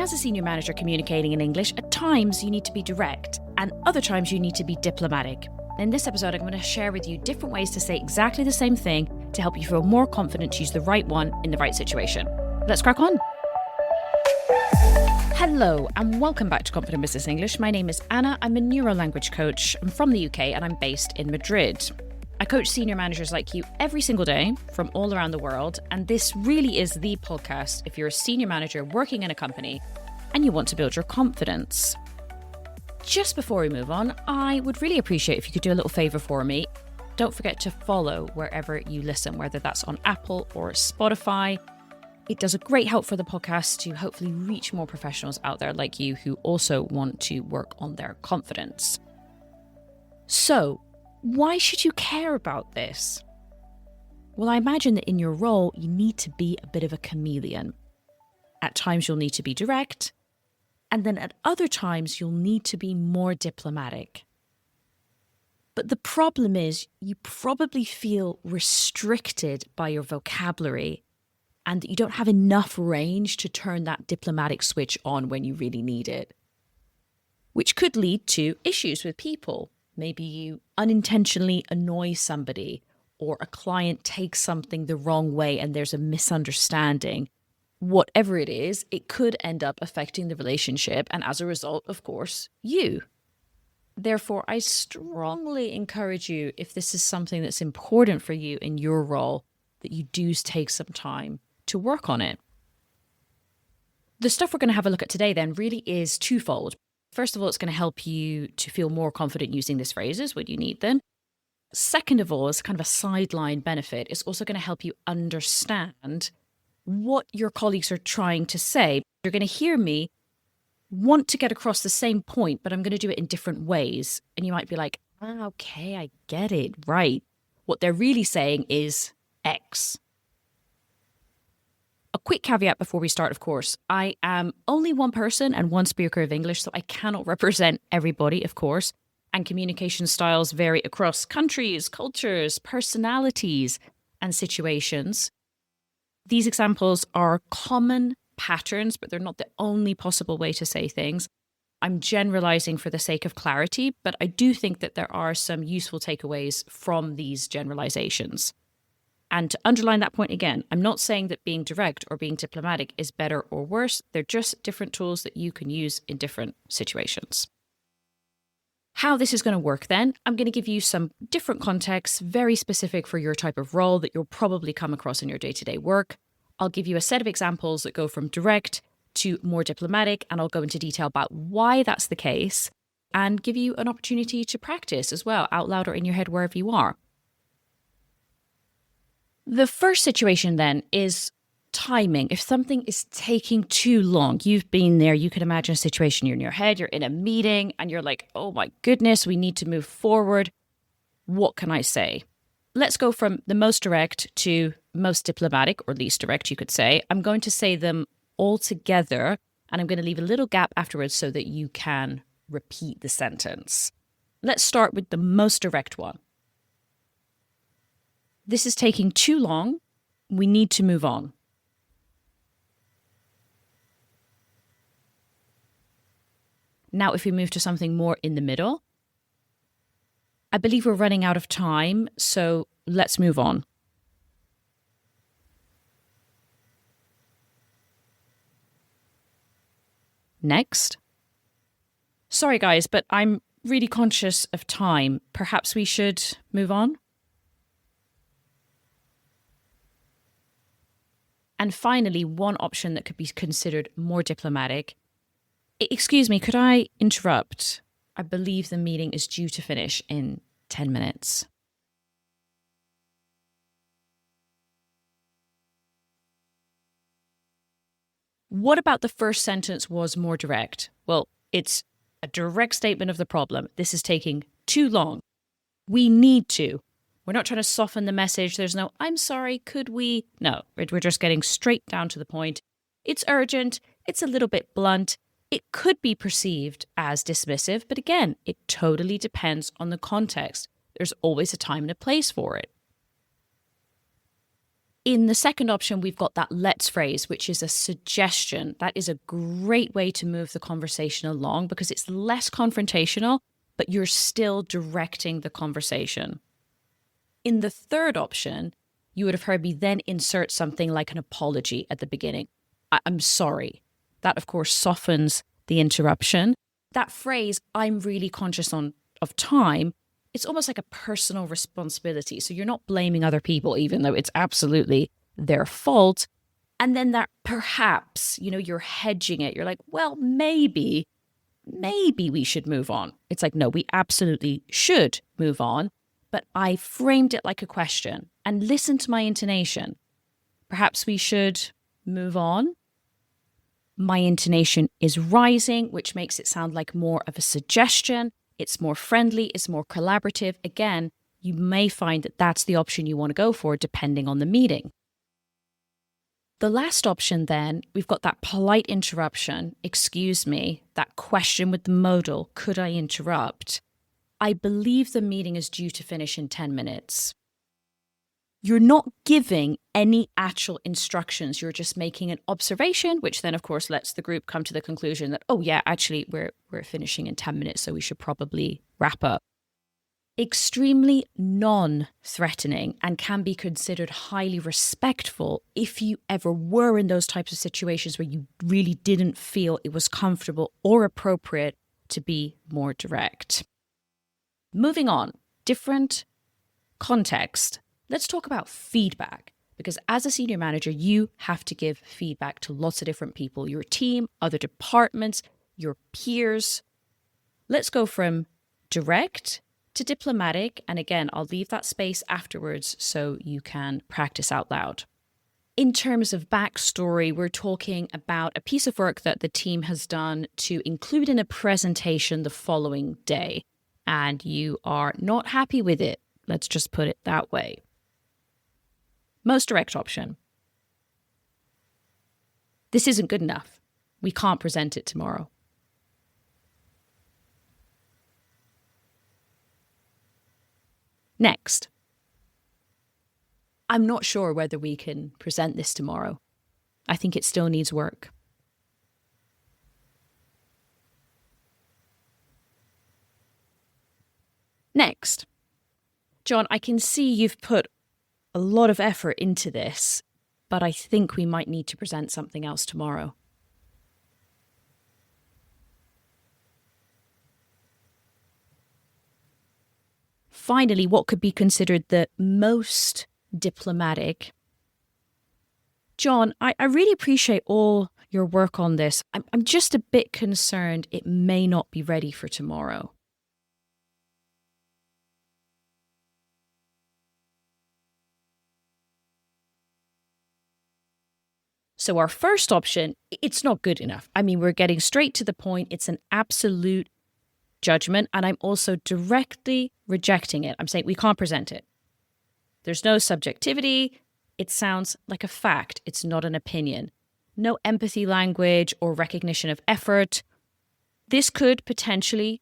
as a senior manager communicating in English, at times you need to be direct, and other times you need to be diplomatic. In this episode, I'm going to share with you different ways to say exactly the same thing to help you feel more confident to use the right one in the right situation. Let's crack on. Hello, and welcome back to Confident Business English. My name is Anna. I'm a neuro-language coach. I'm from the UK, and I'm based in Madrid. I coach senior managers like you every single day from all around the world, and this really is the podcast if you're a senior manager working in a company and you want to build your confidence. Just before we move on, I would really appreciate if you could do a little favor for me. Don't forget to follow wherever you listen, whether that's on Apple or Spotify. It does a great help for the podcast to hopefully reach more professionals out there like you who also want to work on their confidence. So, why should you care about this? Well, I imagine that in your role, you need to be a bit of a chameleon. At times, you'll need to be direct, and then at other times, you'll need to be more diplomatic. But the problem is, you probably feel restricted by your vocabulary and that you don't have enough range to turn that diplomatic switch on when you really need it, which could lead to issues with people. Maybe you unintentionally annoy somebody, or a client takes something the wrong way and there's a misunderstanding. Whatever it is, it could end up affecting the relationship and as a result, of course, you. Therefore, I strongly encourage you, if this is something that's important for you in your role, that you do take some time to work on it. The stuff we're going to have a look at today then really is twofold. First of all, it's going to help you to feel more confident using these phrases when you need them. Second of all, as kind of a sideline benefit, it's also going to help you understand what your colleagues are trying to say. You're going to hear me want to get across the same point, but I'm going to do it in different ways. And you might be like, okay, I get it, right. What they're really saying is X. A quick caveat before we start, of course. I am only one person and one speaker of English, so I cannot represent everybody, of course. And communication styles vary across countries, cultures, personalities, and situations. These examples are common patterns, but they're not the only possible way to say things. I'm generalizing for the sake of clarity, but I do think that there are some useful takeaways from these generalizations. And to underline that point again, I'm not saying that being direct or being diplomatic is better or worse. They're just different tools that you can use in different situations. How this is going to work then, I'm going to give you some different contexts, very specific for your type of role that you'll probably come across in your day-to-day work. I'll give you a set of examples that go from direct to more diplomatic, and I'll go into detail about why that's the case and give you an opportunity to practice as well, out loud or in your head, wherever you are. The first situation then is timing. If something is taking too long, you've been there, you can imagine a situation, you're in your head, you're in a meeting and you're like, oh my goodness, we need to move forward. What can I say? Let's go from the most direct to most diplomatic, or least direct, you could say. I'm going to say them all together and I'm going to leave a little gap afterwards so that you can repeat the sentence. Let's start with the most direct one. This is taking too long. We need to move on. Now, if we move to something more in the middle, I believe we're running out of time, so let's move on. Next. Sorry, guys, but I'm really conscious of time. Perhaps we should move on. And finally, one option that could be considered more diplomatic. Excuse me, could I interrupt? I believe the meeting is due to finish in 10 minutes. What about the first sentence was more direct? Well, it's a direct statement of the problem. This is taking too long. We need to. We're not trying to soften the message. There's no, I'm sorry, could we? No, we're just getting straight down to the point. It's urgent. It's a little bit blunt. It could be perceived as dismissive, but again, it totally depends on the context. There's always a time and a place for it. In the second option, we've got that let's phrase, which is a suggestion. That is a great way to move the conversation along because it's less confrontational, but you're still directing the conversation. In the third option, you would have heard me then insert something like an apology at the beginning. I'm sorry. That, of course, softens the interruption. That phrase, I'm really conscious of time, it's almost like a personal responsibility. So you're not blaming other people, even though it's absolutely their fault. And then that perhaps, you're hedging it. You're like, well, maybe we should move on. It's like, no, we absolutely should move on. But I framed it like a question and listen to my intonation. Perhaps we should move on. My intonation is rising, which makes it sound like more of a suggestion. It's more friendly, it's more collaborative. Again, you may find that that's the option you want to go for depending on the meeting. The last option then, we've got that polite interruption, excuse me, that question with the modal, could I interrupt? I believe the meeting is due to finish in 10 minutes. You're not giving any actual instructions. You're just making an observation, which then, of course, lets the group come to the conclusion that, oh, yeah, actually, we're finishing in 10 minutes, so we should probably wrap up. Extremely non-threatening and can be considered highly respectful if you ever were in those types of situations where you really didn't feel it was comfortable or appropriate to be more direct. Moving on, different context. Let's talk about feedback, because as a senior manager, you have to give feedback to lots of different people, your team, other departments, your peers. Let's go from direct to diplomatic. And again, I'll leave that space afterwards so you can practice out loud. In terms of backstory, we're talking about a piece of work that the team has done to include in a presentation the following day, and you are not happy with it. Let's just put it that way. Most direct option. This isn't good enough. We can't present it tomorrow. Next. I'm not sure whether we can present this tomorrow. I think it still needs work. Next. John, I can see you've put a lot of effort into this, but I think we might need to present something else tomorrow. Finally, what could be considered the most diplomatic. John, I really appreciate all your work on this. I'm just a bit concerned it may not be ready for tomorrow. So our first option, it's not good enough. I mean, we're getting straight to the point. It's an absolute judgment, and I'm also directly rejecting it. I'm saying we can't present it. There's no subjectivity. It sounds like a fact. It's not an opinion. No empathy language or recognition of effort. This could potentially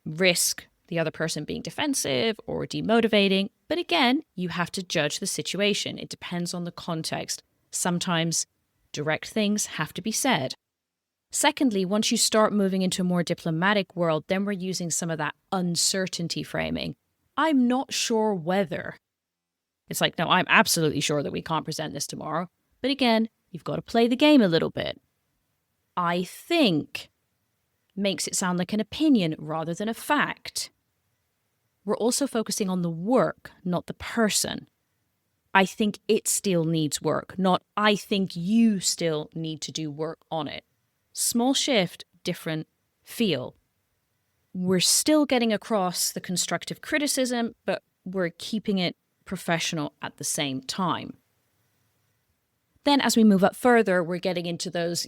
risk the other person being defensive or demotivating. But again, you have to judge the situation. It depends on the context. Sometimes direct things have to be said. Secondly, once you start moving into a more diplomatic world, then we're using some of that uncertainty framing. I'm not sure whether. It's like, no, I'm absolutely sure that we can't present this tomorrow. But again, you've got to play the game a little bit. I think makes it sound like an opinion rather than a fact. We're also focusing on the work, not the person. I think it still needs work, not I think you still need to do work on it. Small shift, different feel. We're still getting across the constructive criticism, but we're keeping it professional at the same time. Then as we move up further, we're getting into those,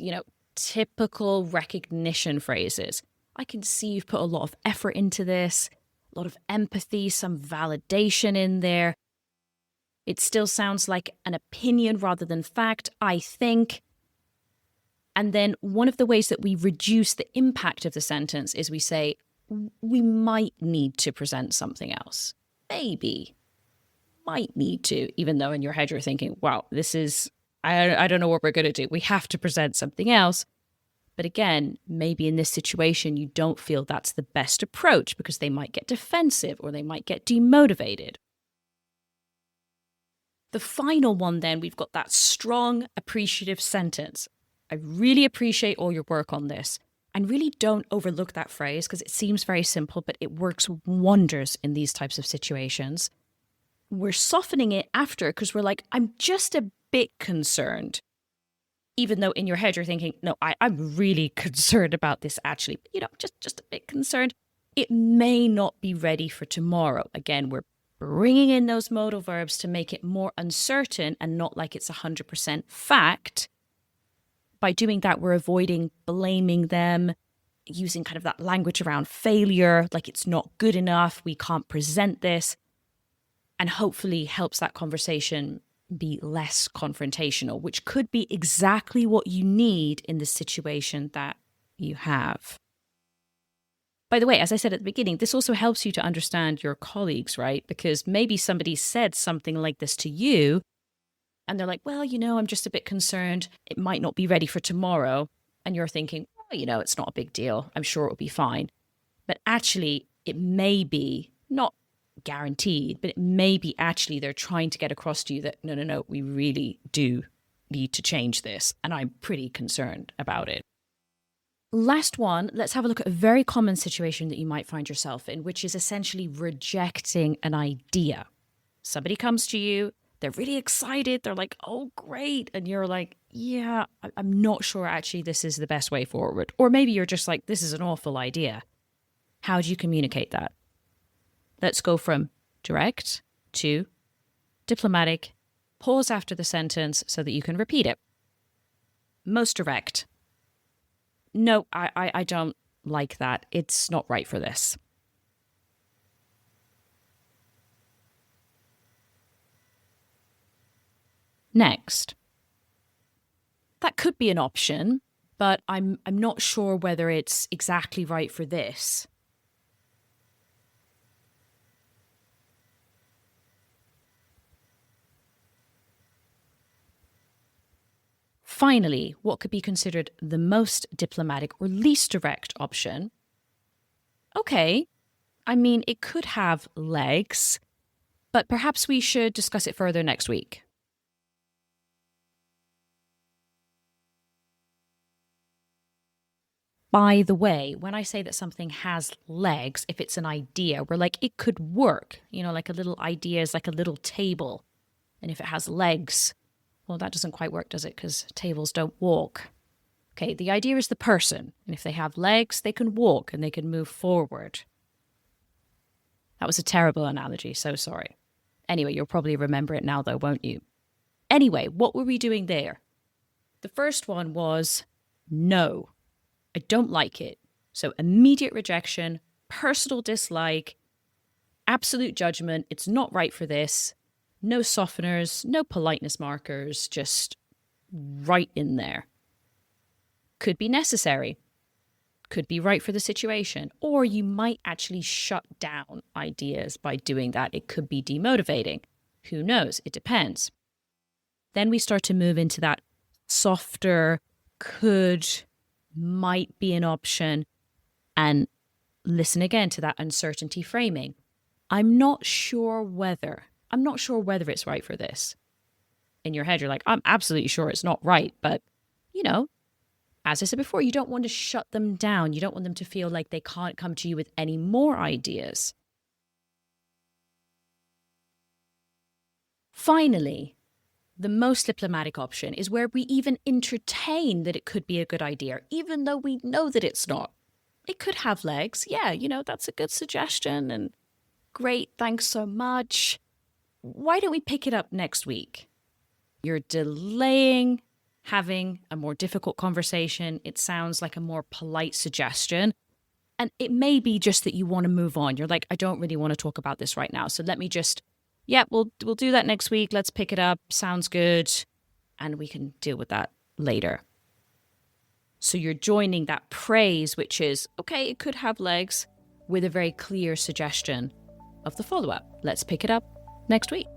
typical recognition phrases. I can see you've put a lot of effort into this, a lot of empathy, some validation in there. It still sounds like an opinion rather than fact, I think. And then one of the ways that we reduce the impact of the sentence is we say, we might need to present something else. Maybe. might need to, even though in your head you're thinking, wow, this is, I don't know what we're going to do. We have to present something else. But again, maybe in this situation, you don't feel that's the best approach because they might get defensive or they might get demotivated. The final one, then, we've got that strong, appreciative sentence. I really appreciate all your work on this. And really don't overlook that phrase because it seems very simple, but it works wonders in these types of situations. We're softening it after because we're like, I'm just a bit concerned. Even though in your head you're thinking, no, I'm really concerned about this actually. Just a bit concerned. It may not be ready for tomorrow. Again, we're bringing in those modal verbs to make it more uncertain and not like it's 100% fact. By doing that, we're avoiding blaming them, using kind of that language around failure, like it's not good enough, we can't present this, and hopefully helps that conversation be less confrontational, which could be exactly what you need in the situation that you have. By the way, as I said at the beginning, this also helps you to understand your colleagues, right? Because maybe somebody said something like this to you, and they're like, well, I'm just a bit concerned. It might not be ready for tomorrow. And you're thinking, well, it's not a big deal. I'm sure it'll be fine. But actually, it may be not guaranteed, but it may be actually they're trying to get across to you that, no, we really do need to change this. And I'm pretty concerned about it. Last one, let's have a look at a very common situation that you might find yourself in, which is essentially rejecting an idea. Somebody comes to you, they're really excited, they're like, oh, great. And you're like, yeah, I'm not sure actually this is the best way forward. Or maybe you're just like, this is an awful idea. How do you communicate that? Let's go from direct to diplomatic. Pause after the sentence so that you can repeat it. Most direct. No, I don't like that. It's not right for this. Next. That could be an option, but I'm not sure whether it's exactly right for this. Finally, what could be considered the most diplomatic or least direct option? Okay, it could have legs, but perhaps we should discuss it further next week. By the way, when I say that something has legs, if it's an idea, we're like, it could work. Like a little idea is like a little table. And if it has legs, well, that doesn't quite work, does it? Because tables don't walk. Okay, the idea is the person. And if they have legs, they can walk and they can move forward. That was a terrible analogy, so sorry. Anyway, you'll probably remember it now though, won't you? Anyway, what were we doing there? The first one was no. I don't like it. So immediate rejection, personal dislike, absolute judgment. It's not right for this. No softeners, no politeness markers, just right in there. Could be necessary. Could be right for the situation. Or you might actually shut down ideas by doing that. It could be demotivating. Who knows? It depends. Then we start to move into that softer, could, might be an option, and listen again to that uncertainty framing. I'm not sure whether it's right for this. In your head, you're like, I'm absolutely sure it's not right. But, as I said before, you don't want to shut them down. You don't want them to feel like they can't come to you with any more ideas. Finally, the most diplomatic option is where we even entertain that it could be a good idea, even though we know that it's not. It could have legs. Yeah, that's a good suggestion. And great, thanks so much. Why don't we pick it up next week? You're delaying having a more difficult conversation. It sounds like a more polite suggestion. And it may be just that you want to move on. You're like, I don't really want to talk about this right now. So let me just, we'll do that next week. Let's pick it up. Sounds good. And we can deal with that later. So you're joining that praise, which is, okay, it could have legs, with a very clear suggestion of the follow-up. Let's pick it up next week.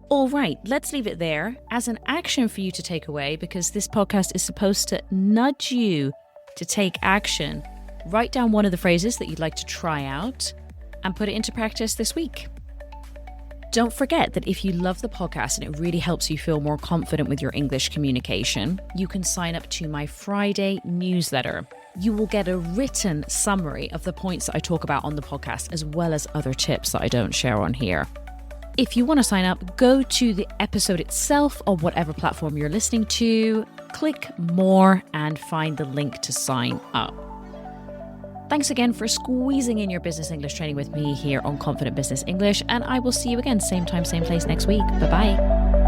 All right, let's leave it there as an action for you to take away, because this podcast is supposed to nudge you to take action. Write down one of the phrases that you'd like to try out and put it into practice this week. Don't forget that if you love the podcast and it really helps you feel more confident with your English communication, you can sign up to my Friday newsletter. You will get a written summary of the points that I talk about on the podcast, as well as other tips that I don't share on here. If you want to sign up, go to the episode itself on whatever platform you're listening to, click more and find the link to sign up. Thanks again for squeezing in your business English training with me here on Confident Business English, and I will see you again same time, same place next week. Bye-bye.